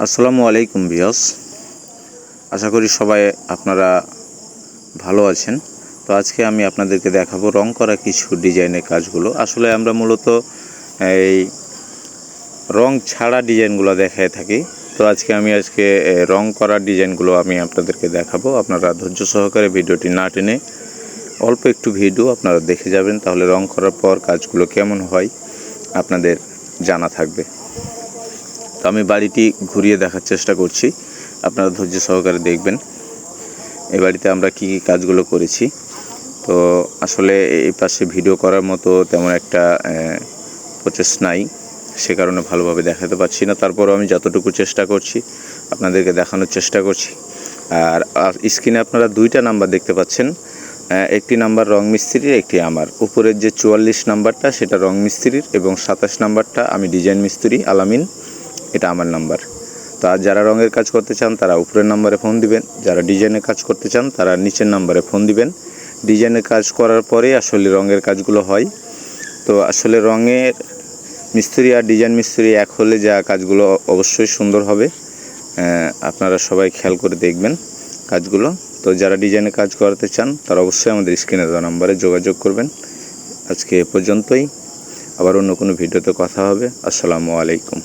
আসসালামু আলাইকুম ভিউয়ার্স, আশা করি সবাই আপনারা ভালো আছেন। তো আজকে আমি আপনাদেরকে দেখাবো রং করা কিছু ডিজাইনের কাজগুলো। আসলে আমরা মূলত এই রং ছাড়া ডিজাইনগুলো দেখায় থাকি। তো আজকে রং করা ডিজাইনগুলো আমি আপনাদেরকে দেখাবো। আপনারা ধৈর্য সহকারে ভিডিওটি না টেনে অল্প একটু ভিডিও আপনারা দেখে যাবেন, তাহলে রং করার পর কাজগুলো কেমন হয় আপনাদের জানা থাকবে। তো আমি বাড়িটি ঘুরিয়ে দেখার চেষ্টা করছি, আপনারা ধৈর্য সহকারে দেখবেন এই বাড়িতে আমরা কি কাজগুলো করেছি। তো আসলে এই পাশে ভিডিও করার মতো তেমন একটা প্রচেষ্টা নাই, সে কারণে ভালোভাবে দেখাতে পারছি না। তারপরও আমি যতটুকু চেষ্টা করছি আপনাদেরকে দেখানোর চেষ্টা করছি। আর স্ক্রিনে আপনারা দুইটা নাম্বার দেখতে পাচ্ছেন, একটি নাম্বার রং মিস্ত্রির, একটি আমার। উপরের যে 44 নাম্বারটা সেটা রং মিস্ত্রির এবং 27 নাম্বারটা আমি ডিজাইন মিস্ত্রি আলামিন, এটা আমার নাম্বার। তো আর যারা রঙের কাজ করতে চান তারা উপরের নাম্বারে ফোন দিবেন, যারা ডিজাইনের কাজ করতে চান তারা নিচের নাম্বারে ফোন দিবেন। ডিজাইনের কাজ করার পরে আসলে রঙের কাজগুলো হয়। তো আসলে রঙের মিস্ত্রি আর ডিজাইন মিস্ত্রি এক হলে যা কাজগুলো অবশ্যই সুন্দর হবে। আপনারা সবাই খেয়াল করে দেখবেন কাজগুলো। তো যারা ডিজাইনের কাজ করাতে চান তারা অবশ্যই আমাদের স্ক্রিনে দেওয়া নাম্বারে যোগাযোগ করবেন। আজকে এ পর্যন্তই, আবার অন্য কোনো ভিডিওতে কথা হবে। আসসালামু আলাইকুম।